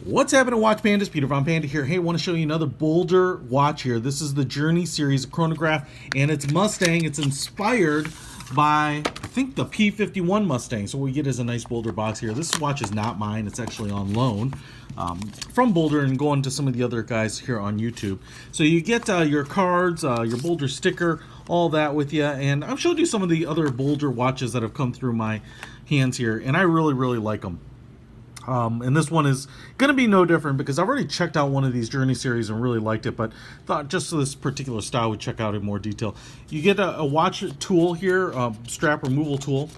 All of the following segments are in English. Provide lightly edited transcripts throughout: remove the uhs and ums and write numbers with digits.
What's happening, Watch Pandas? Peter von Panda here. Hey, I want to show you another BOLDR watch here. This is the Journey series Chronograph, and it's Mustang. It's inspired by, I think, the P51 Mustang. So what we get is a nice BOLDR box here. This watch is not mine. It's actually on loan from BOLDR and going to some of the other guys here on YouTube. So you get your cards, your BOLDR sticker, all that with you. And I've showed you some of the other BOLDR watches that have come through my hands here, and I really like them. And this one is going to be no different because I've already checked out one of these Journey series and really liked it, but thought just this particular style we'd check out in more detail. You get a watch tool here, strap removal tool,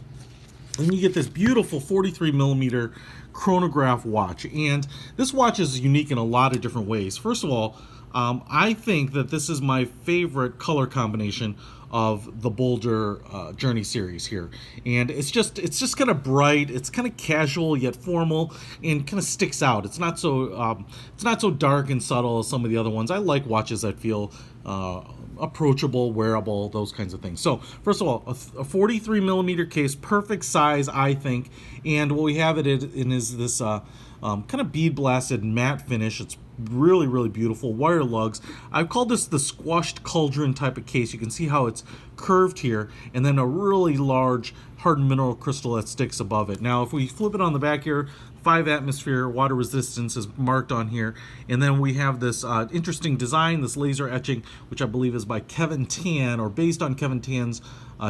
and you get this beautiful 43mm chronograph watch. And this watch is unique in a lot of different ways. First of all, I think that this is my favorite color combination of the BOLDR Journey series here, and it's just kind of bright, it's kind of casual yet formal, and kind of sticks out. It's not so dark and subtle as some of the other ones. I like watches that feel approachable, wearable, those kinds of things. So first of all, a 43mm case, perfect size, I think. And what we have it in is this kind of bead blasted matte finish. It's really beautiful wire lugs. I've called this the squashed cauldron type of case. You can see how it's curved here, and then a really large hardened mineral crystal that sticks above it. Now if we flip it on the back here, 5 atmosphere water resistance is marked on here, and then we have this interesting design, this laser etching, which I believe is by Kevin Tan, or based on Kevin Tan's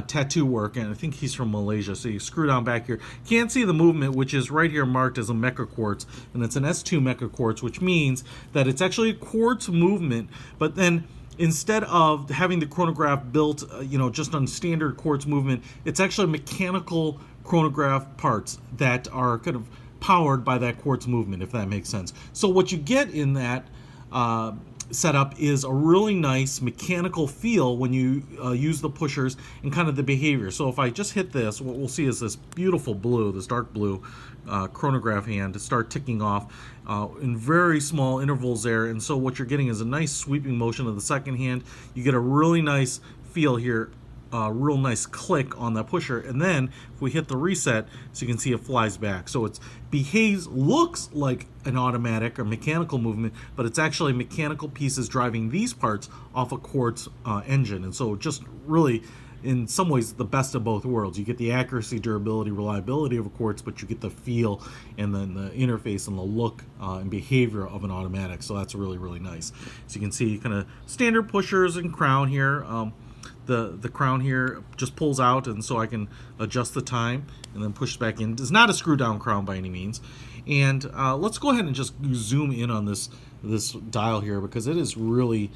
tattoo work, and I think he's from Malaysia. So you screw down back here, can't see the movement, which is right here marked as a meca-quartz, and it's an S2 meca-quartz, which means that it's actually a quartz movement, but then instead of having the chronograph built, just on standard quartz movement, it's actually mechanical chronograph parts that are kind of powered by that quartz movement, if that makes sense. So what you get in that setup is a really nice mechanical feel when you use the pushers and kind of the behavior. So if I just hit this, what we'll see is this beautiful blue, this dark blue chronograph hand to start ticking off in very small intervals there. And so what you're getting is a nice sweeping motion of the second hand. You get a really nice feel here, real nice click on that pusher, and then if we hit the reset, so you can see it flies back. So it looks like an automatic or mechanical movement, but it's actually mechanical pieces driving these parts off a quartz engine. And so just really, in some ways, the best of both worlds. You get the accuracy, durability, reliability of a quartz, but you get the feel and then the interface and the look and behavior of an automatic. So that's really nice. So you can see kind of standard pushers and crown here. The crown here just pulls out, and so I can adjust the time and then push back in. It's not a screw down crown by any means. And let's go ahead and just zoom in on this dial here, because it is really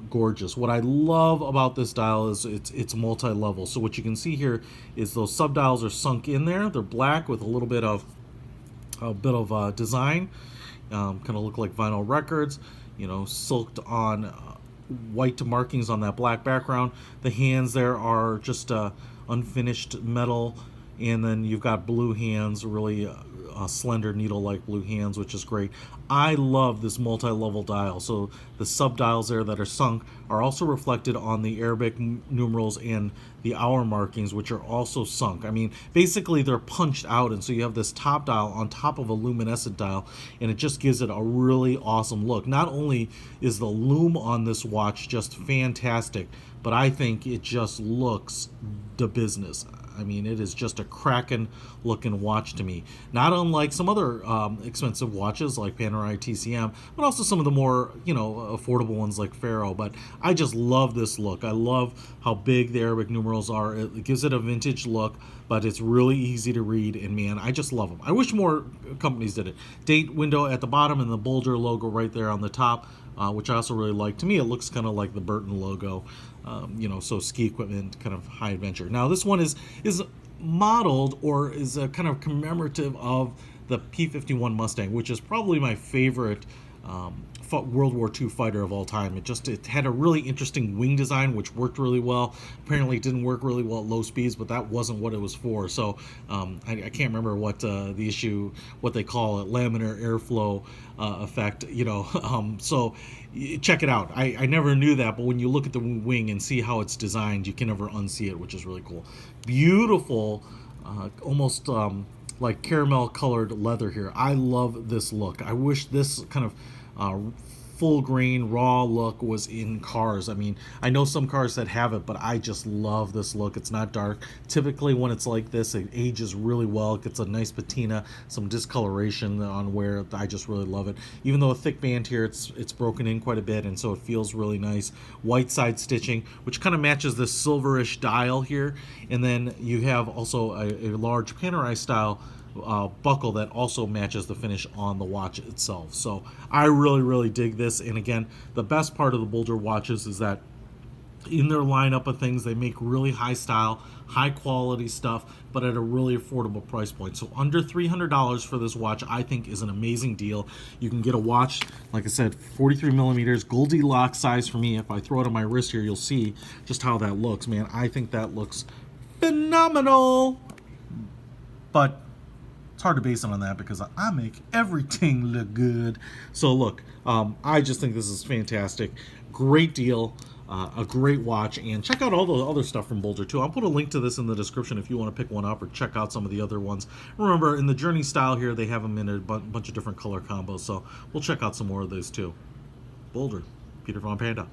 gorgeous. What I love about this dial is it's multi-level. So what you can see here is those sub dials are sunk in there. They're black with a little bit of design, kind of look like vinyl records, silked on white markings on that black background. The hands there are just unfinished metal, and then you've got blue hands, really slender needle-like blue hands, which is great. I love this multi-level dial. So the sub dials there that are sunk are also reflected on the Arabic numerals and the hour markings, which are also sunk. I mean, basically they're punched out, and so you have this top dial on top of a luminescent dial, and it just gives it a really awesome look. Not only is the lume on this watch just fantastic, but I think it just looks the business. I mean, it is just a cracking looking watch to me. Not unlike some other expensive watches like Panda TCM, but also some of the more, affordable ones like Pharaoh. But I just love this look. I love how big the Arabic numerals are. It gives it a vintage look, but it's really easy to read, and man, I just love them. I wish more companies did it. Date window at the bottom and the BOLDR logo right there on the top, which I also really like. To me, it looks kind of like the Burton logo, so ski equipment, kind of high adventure. Now this one is modeled, or is a kind of commemorative of the P51 Mustang, which is probably my favorite World War II fighter of all time. It had a really interesting wing design, which worked really well. Apparently it didn't work really well at low speeds, but that wasn't what it was for. So I can't remember what what they call it, laminar airflow effect, so check it out. I never knew that, but when you look at the wing and see how it's designed, you can never unsee it, which is really cool. Beautiful, almost like caramel colored leather here. I love this look. I wish this kind of full grain raw look was in cars. I mean, I know some cars that have it, but I just love this look. It's not dark. Typically when it's like this, it ages really well. It gets a nice patina, some discoloration on wear. I just really love it. Even though a thick band here, it's broken in quite a bit, and so it feels really nice. White side stitching, which kind of matches this silverish dial here. And then you have also a large Panerai style buckle that also matches the finish on the watch itself. So I really dig this. And again, the best part of the BOLDR watches is that in their lineup of things, they make really high style, high quality stuff, but at a really affordable price point. So under $300 for this watch, I think, is an amazing deal. You can get a watch, like I said, 43 millimeters, Goldilocks size for me. If I throw it on my wrist here, you'll see just how that looks, man. I think that looks phenomenal. But it's hard to base it on that because I make everything look good. So look, I just think this is fantastic. Great deal. A great watch. And check out all the other stuff from BOLDR too. I'll put a link to this in the description if you want to pick one up or check out some of the other ones. Remember, in the Journey style here, they have them in a bunch of different color combos. So we'll check out some more of those too. BOLDR, Peter von Panda.